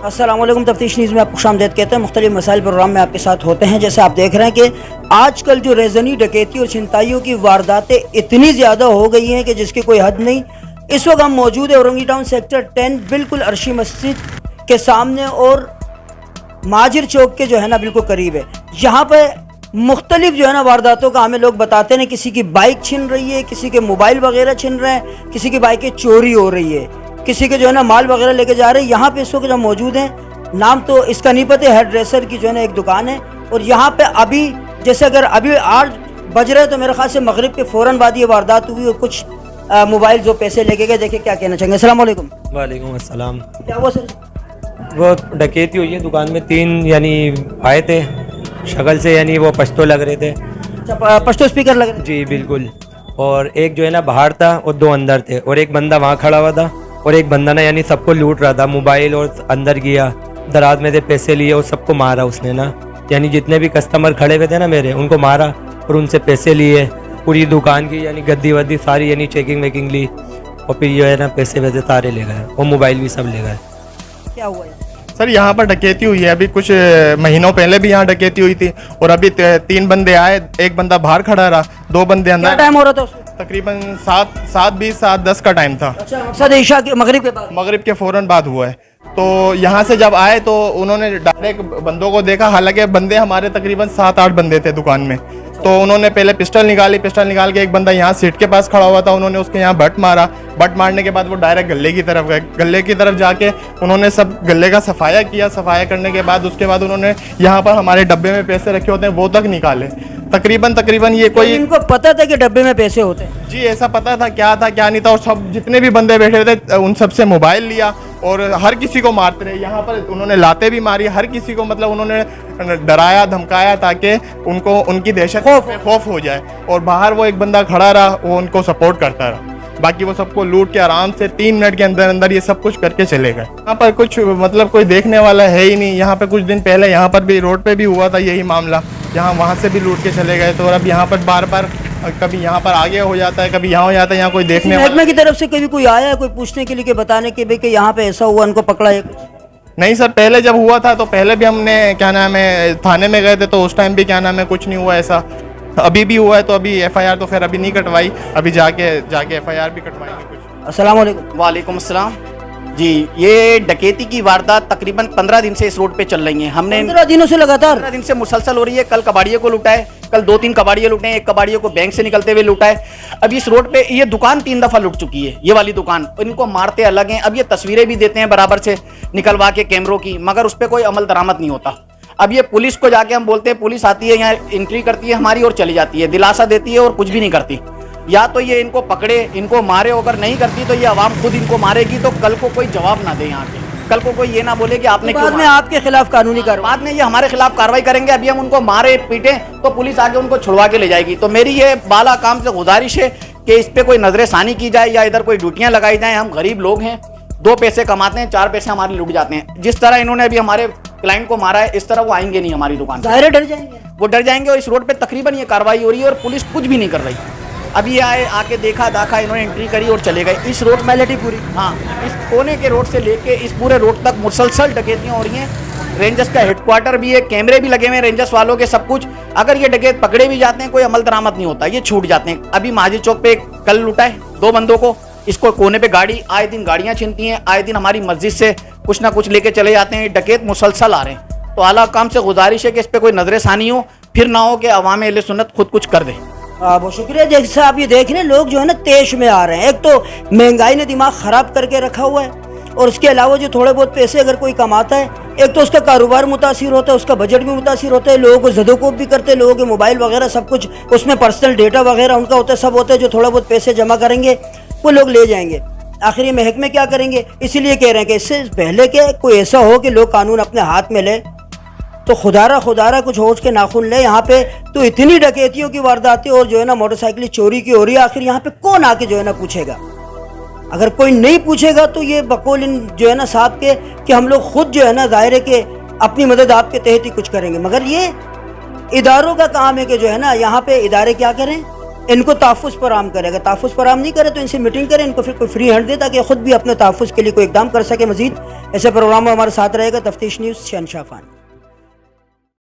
अस्सलाम वालेकुम। तफ्तीश न्यूज़ में आपको खुशामदीद कहते हैं। मुख्तलिफ मसाइल प्रोग्राम में आपके साथ होते हैं। जैसे आप देख रहे हैं कि आजकल जो रेज़नी डकैती और छिनताइयों की वारदातें इतनी ज़्यादा हो गई हैं कि जिसकी कोई हद नहीं। इस वक्त हम मौजूद है ओरंगी टाउन सेक्टर 10 बिल्कुल अर्शी मस्जिद के सामने और माजिर चौक के जो है ना बिल्कुल करीब है। यहाँ पर मुख्तलिफ जो है ना वारदातों का हमें लोग बताते हैं। किसी की बाइक छिन रही है, किसी के मोबाइल वगैरह छिन रहे हैं, किसी की बाइकें चोरी हो रही है, किसी के जो है ना माल वगैरह लेके जा रहे हैं। यहाँ पे इस वक्त जो मौजूद हैं, नाम तो इसका नहीं पता, हेयर ड्रेसर की जो है ना एक दुकान है। और यहाँ पे अभी जैसे अगर अभी 8 बज रहे तो मेरे ख्याल से मगरिब के फ़ौरन बाद ये वारदात हुई और कुछ मोबाइल जो पैसे लेके गए। देखिए क्या कहना चाहेंगे। अस्सलाम वालेकुम। वालेकुम अस्सलाम। क्या हुआ सर? वो डकैती हुई है दुकान में। 3 यानी आए थे, शक्ल से यानी वो पश्तो लग रहे थे। अच्छा, पश्तो स्पीकर लग रहे? जी बिल्कुल। और एक जो है ना बाहर था और 2 अंदर थे और एक बंदा वहाँ खड़ा हुआ था और एक बंदा ना यानी सबको लूट रहा था। मोबाइल और अंदर गया, दराज में से पैसे लिए और सबको मारा उसने ना। यानी जितने भी कस्टमर खड़े हुए थे ना मेरे, उनको मारा और उनसे पैसे लिए। पूरी दुकान की यानी गद्दी वद्दी सारी यानी चेकिंग वेकिंग ली और फिर जो है ना पैसे वैसे सारे ले गए और मोबाइल भी सब ले गए। क्या हुआ है सर? यहाँ पर डकैती हुई है। अभी कुछ महीनों पहले भी यहाँ डकैती हुई थी और अभी 3 बंदे आए, एक बंदा बाहर खड़ा रहा, 2 बंदे अंदर। क्या टाइम हो रहा था उसमें? तकरीबन 7:20 7:10 का टाइम था। अच्छा, ईशा के मगरिब के बाद? मगरिब के फ़ौरन बाद हुआ है। तो यहाँ से जब आए तो उन्होंने डायरेक्ट बंदों को देखा। हालांकि बंदे हमारे तकरीबन 7-8 बंदे थे दुकान में। तो उन्होंने पहले पिस्टल निकाली, पिस्टल निकाल के एक बंदा यहाँ सीट के पास खड़ा हुआ था, उन्होंने उसके यहाँ बट मारा। बट मारने के बाद वो डायरेक्ट गले की तरफ गए। गले की तरफ जाके उन्होंने सब गले का सफाया किया। सफाया करने के बाद उसके बाद उन्होंने यहाँ पर हमारे डब्बे में पैसे रखे होते हैं वो तक निकाले। तकरीबन ये कोई, इनको पता था कि डब्बे में पैसे होते हैं? जी ऐसा पता था क्या नहीं था। और सब जितने भी बंदे बैठे थे उन सब से मोबाइल लिया और हर किसी को मारते रहे। यहाँ पर उन्होंने लाते भी मारी, हर किसी को मतलब उन्होंने डराया धमकाया ताकि उनको उनकी दहशत खौफ हो जाए। और बाहर वो एक बंदा खड़ा रहा, वो उनको सपोर्ट करता रहा। बाकी वो सबको लूट के आराम से 3 मिनट के अंदर अंदर ये सब कुछ करके चले गए। यहाँ पर कुछ मतलब कोई देखने वाला है ही नहीं। यहाँ पे कुछ दिन पहले यहाँ पर भी रोड पे भी हुआ था यही मामला। यहाँ वहाँ से भी लूट के चले गए। तो अब यहाँ पर बार बार कभी यहाँ पर आगे हो जाता है, कभी यहाँ हो जाता है। यहाँ कोई देखने वाला की तरफ से कभी कोई आया है कोई पूछने के लिए कि बताने के भाई कि यहाँ पे ऐसा हुआ, उनको पकड़ा है? नहीं सर, पहले जब हुआ था तो पहले भी हमने थाने में गए थे तो उस टाइम भी कुछ नहीं हुआ ऐसा। अभी भी हुआ है तो अभी FIR तो खैर अभी नहीं कटवाई, अभी जाके FIR भी कटवाएंगे कुछ। अस्सलाम वालेकुम। वालेकुम अस्सलाम। जी, ये डकैती की वारदात तकरीबन 15 दिन से इस रोड पे चल रही है। हमने 15 दिनों से लगातार 15 दिन से मुसलसल हो रही है। कल कबाड़ियों को लूटा है, कल 2-3 कबाड़िए लूटे हैं, एक कबाड़िए को बैंक से निकलते हुए लूटा है। अब इस रोड पे ये दुकान 3 दफा लूट चुकी है, ये वाली दुकान। इनको मारते अलग हैं। अब ये तस्वीरें भी देते हैं बराबर से निकलवा के कैमरों की, मगर उस पर कोई अमल दरामद नहीं होता। अब ये पुलिस को जाके हम बोलते हैं, पुलिस आती है यहाँ एंट्री करती है हमारी और चली जाती है, दिलासा देती है और कुछ भी नहीं करती। या तो ये इनको पकड़े, इनको मारे, अगर नहीं करती तो ये आवाम खुद इनको मारेगी। तो कल को कोई जवाब ना दे यहाँ के, कल को कोई ये ना बोले कि आपने बाद में आपके खिलाफ कानूनी कार्रवाई, बाद में ये हमारे खिलाफ कार्रवाई करेंगे। अभी हम उनको मारे पीटे तो पुलिस आके उनको छुड़वा के ले जाएगी। तो मेरी ये बाला काम से गुजारिश है कि इस पे कोई नजर सानी की जाए या इधर कोई ड्यूटियां लगाई जाए। हम गरीब लोग हैं, 2 पैसे कमाते हैं, 4 पैसे हमारे लुट जाते हैं। जिस तरह इन्होंने अभी हमारे क्लाइंट को मारा है, इस तरह वो आएंगे नहीं हमारी दुकान पर। डर जाएंगे, वो डर जाएंगे। और इस रोड पे तकरीबन ये कार्रवाई हो रही है और पुलिस कुछ भी नहीं कर रही। अभी आए, आके देखा दाखा, इन्होंने एंट्री करी और चले गए। इस रोड मैलिटी पूरी, हाँ, इस कोने के रोड से लेके इस पूरे रोड तक मुसलसल डकैतियाँ हो रही हैं। रेंजर्स का हेडक्वार्टर भी है, कैमरे भी लगे हुए हैं रेंजर्स वालों के, सब कुछ। अगर ये डकैत पकड़े भी जाते हैं कोई अमल दरामद नहीं होता, ये छूट जाते हैं। अभी माजिद चौक पे कल लूटा है 2 बंदों को। इसको कोने पे गाड़ी, आए दिन गाड़ियाँ छिनती हैं, आए दिन हमारी मस्जिद से कुछ ना कुछ लेके चले जाते हैं। डकैत मुसलसल आ रहे हैं। तो आला काम से गुजारिश है कि इस पर कोई नजर सानी हो, फिर ना हो कि अवाम अहले सुन्नत खुद कुछ कर दे। बहुत शुक्रिया। जैसे आप ये देख रहे हैं, लोग जो है ना तेज में आ रहे हैं। एक तो महंगाई ने दिमाग ख़राब करके रखा हुआ है और उसके अलावा जो थोड़े बहुत पैसे अगर कोई कमाता है, एक तो उसका कारोबार मुतासिर होता है, उसका बजट भी मुतासिर होता है, लोगों को ज़दोकोब भी करते हैं, लोगों के मोबाइल वगैरह सब कुछ उसमें पर्सनल डेटा वगैरह उनका होता है, सब होता है। जो थोड़ा बहुत पैसे जमा करेंगे वो लोग ले जाएंगे। आखिर ये महकमे क्या करेंगे? इसीलिए कह रहे हैं कि इससे पहले कि कोई ऐसा हो कि लोग कानून अपने हाथ में ले, तो खुदारा कुछ होश के नाखून ले। यहाँ पे तो इतनी डकैतियों की वारदातें और जो है ना मोटरसाइकिल चोरी की हो रही है। आखिर यहाँ पे कौन आके जो है ना पूछेगा? अगर कोई नहीं पूछेगा तो ये बकौल इन जो है ना साहब के कि हम लोग खुद जो है ना दायरे के अपनी मदद आपके तहत ही कुछ करेंगे। मगर ये इदारों का काम है कि जो है ना यहाँ पे इदारे क्या करें, इनको तहफ़्फ़ुज़ फराहम करेगा। तहफ़्फ़ुज़ फराहम नहीं करे तो इनसे मीटिंग करें, इनको फिर कोई फ्री हैंड दे ताकि ख़ुद भी अपने तहफ़्फ़ुज़ के लिए कोई इकदाम कर सके। मज़ीद ऐसे प्रोग्राम में हमारे साथ रहेगा तफ्तीश न्यूज़ शहनशाह खान।